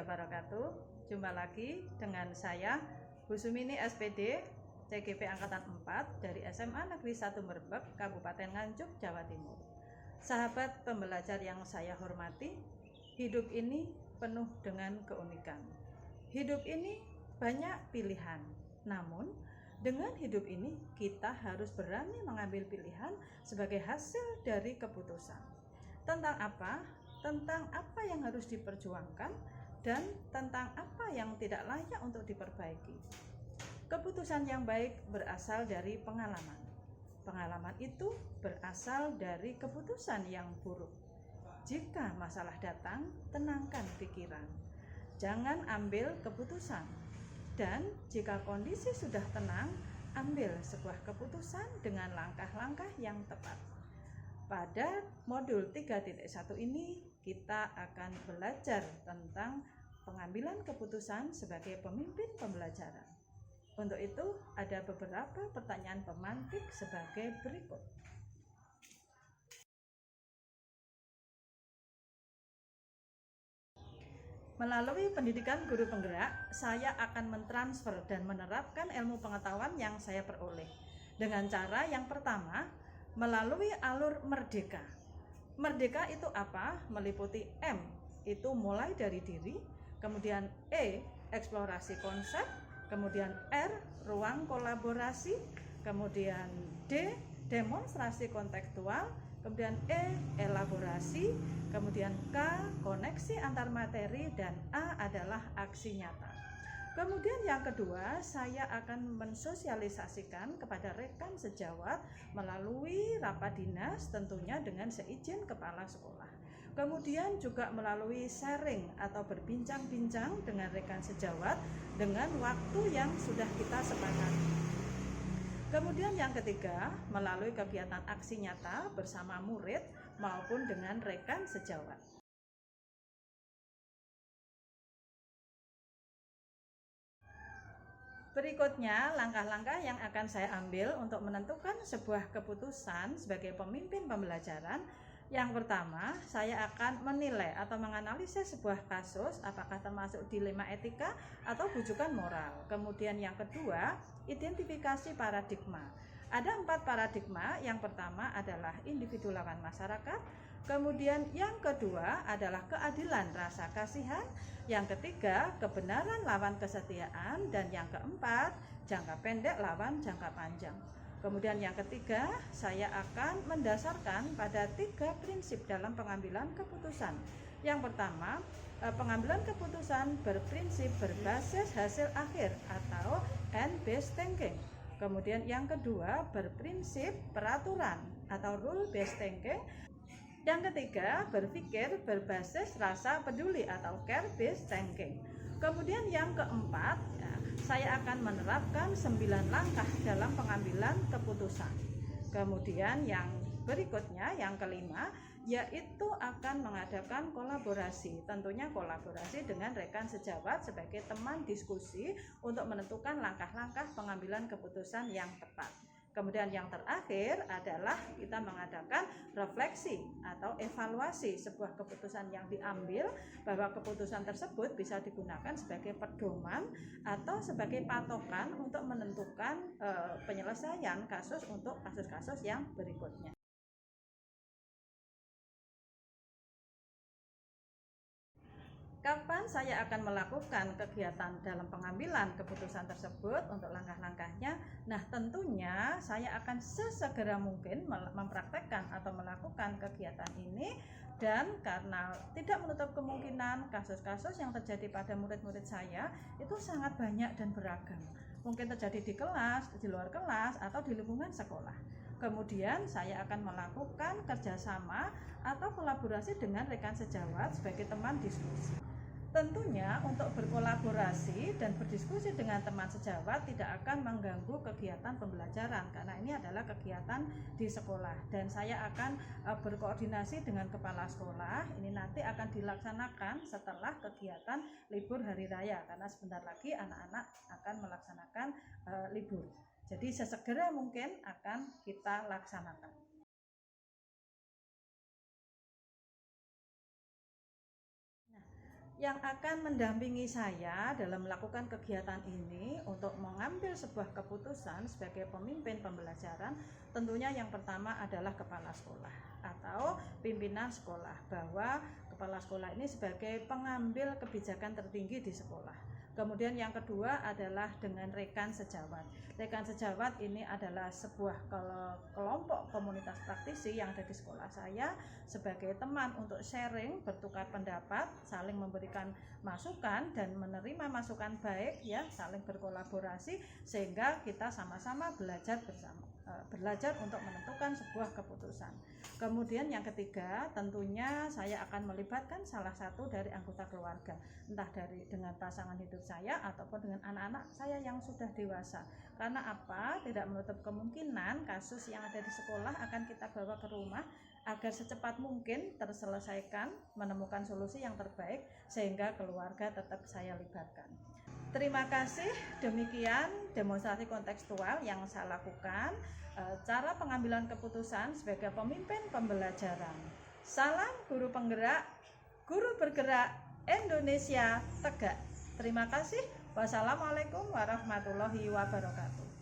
wabarakatuh. Jumpa lagi dengan saya Bu Sumini SPD, CGP Angkatan 4 dari SMA Negeri 1 Merbek, Kabupaten Nganjuk, Jawa Timur. Sahabat pembelajar yang saya hormati, hidup ini penuh dengan keunikan. Hidup ini banyak pilihan, namun dengan hidup ini kita harus berani mengambil pilihan sebagai hasil dari keputusan. Tentang apa? Tentang apa yang harus diperjuangkan dan tentang apa yang tidak layak untuk diperbaiki. Keputusan yang baik berasal dari pengalaman. Pengalaman itu berasal dari keputusan yang buruk. Jika masalah datang, tenangkan pikiran. Jangan ambil keputusan. Dan jika kondisi sudah tenang, ambil sebuah keputusan dengan langkah-langkah yang tepat. Pada modul 3.1 ini kita akan belajar tentang pengambilan keputusan sebagai pemimpin pembelajaran. Untuk itu ada beberapa pertanyaan pemantik sebagai berikut. Melalui pendidikan guru penggerak, saya akan mentransfer dan menerapkan ilmu pengetahuan yang saya peroleh. Dengan cara yang pertama, melalui alur merdeka. Merdeka itu apa? Meliputi M, itu mulai dari diri, kemudian E, eksplorasi konsep, kemudian R, ruang kolaborasi, kemudian D, demonstrasi kontekstual, kemudian E, elaborasi, kemudian K, koneksi antar materi, dan A adalah aksi nyata. Kemudian yang kedua, saya akan mensosialisasikan kepada rekan sejawat melalui rapat dinas, tentunya dengan seizin kepala sekolah. Kemudian juga melalui sharing atau berbincang-bincang dengan rekan sejawat dengan waktu yang sudah kita sepakati. Kemudian yang ketiga, melalui kegiatan aksi nyata bersama murid maupun dengan rekan sejawat. Berikutnya, langkah-langkah yang akan saya ambil untuk menentukan sebuah keputusan sebagai pemimpin pembelajaran. Yang pertama, saya akan menilai atau menganalisis sebuah kasus apakah termasuk dilema etika atau bujukan moral. Kemudian yang kedua, identifikasi paradigma. Ada 4 paradigma. Yang pertama adalah individu lawan masyarakat. Kemudian yang kedua adalah keadilan rasa kasihan. Yang ketiga, kebenaran lawan kesetiaan. Dan yang keempat, jangka pendek lawan jangka panjang. Kemudian yang ketiga, saya akan mendasarkan pada 3 prinsip dalam pengambilan keputusan. Yang pertama, pengambilan keputusan berprinsip berbasis hasil akhir atau end-based thinking. Kemudian yang kedua, berprinsip peraturan atau rule-based thinking. Yang ketiga, berpikir berbasis rasa peduli atau care-based thinking. Kemudian yang keempat, saya akan menerapkan 9 langkah dalam pengambilan keputusan. Kemudian yang berikutnya, yang kelima, yaitu akan mengadakan kolaborasi. Tentunya kolaborasi dengan rekan sejawat sebagai teman diskusi untuk menentukan langkah-langkah pengambilan keputusan yang tepat. Kemudian yang terakhir adalah kita mengadakan refleksi atau evaluasi sebuah keputusan yang diambil, bahwa keputusan tersebut bisa digunakan sebagai pedoman atau sebagai patokan untuk menentukan penyelesaian kasus untuk kasus-kasus yang berikutnya. Kapan saya akan melakukan kegiatan dalam pengambilan keputusan tersebut untuk langkah-langkahnya? Nah, tentunya saya akan sesegera mungkin mempraktekkan atau melakukan kegiatan ini, dan karena tidak menutup kemungkinan kasus-kasus yang terjadi pada murid-murid saya itu sangat banyak dan beragam. Mungkin terjadi di kelas, di luar kelas, atau di lingkungan sekolah. Kemudian saya akan melakukan kerjasama atau kolaborasi dengan rekan sejawat sebagai teman diskusi. Tentunya untuk berkolaborasi dan berdiskusi dengan teman sejawat tidak akan mengganggu kegiatan pembelajaran, karena ini adalah kegiatan di sekolah, dan saya akan berkoordinasi dengan kepala sekolah. Ini nanti akan dilaksanakan setelah kegiatan libur hari raya, karena sebentar lagi anak-anak akan melaksanakan libur. Jadi sesegera mungkin akan kita laksanakan. yang akan mendampingi saya dalam melakukan kegiatan ini untuk mengambil sebuah keputusan sebagai pemimpin pembelajaran. Tentunya yang pertama adalah kepala sekolah atau pimpinan sekolah, bahwa kepala sekolah ini sebagai pengambil kebijakan tertinggi di sekolah. Kemudian yang kedua adalah dengan rekan sejawat. Rekan sejawat ini adalah sebuah kelompok komunitas praktisi yang ada di sekolah saya sebagai teman untuk sharing, bertukar pendapat, saling memberikan masukan dan menerima masukan baik, ya, saling berkolaborasi sehingga kita sama-sama belajar bersama, belajar untuk menentukan sebuah keputusan. Kemudian yang ketiga, tentunya saya akan melibatkan salah satu dari anggota keluarga, entah dengan pasangan hidup saya ataupun dengan anak-anak saya yang sudah dewasa. Karena apa? Tidak menutup kemungkinan kasus yang ada di sekolah akan kita bawa ke rumah agar secepat mungkin terselesaikan, menemukan solusi yang terbaik sehingga keluarga tetap saya libatkan. Terima kasih, demikian demonstrasi kontekstual yang saya lakukan, cara pengambilan keputusan sebagai pemimpin pembelajaran. Salam guru penggerak, guru bergerak Indonesia tegak. Terima kasih. Wassalamualaikum warahmatullahi wabarakatuh.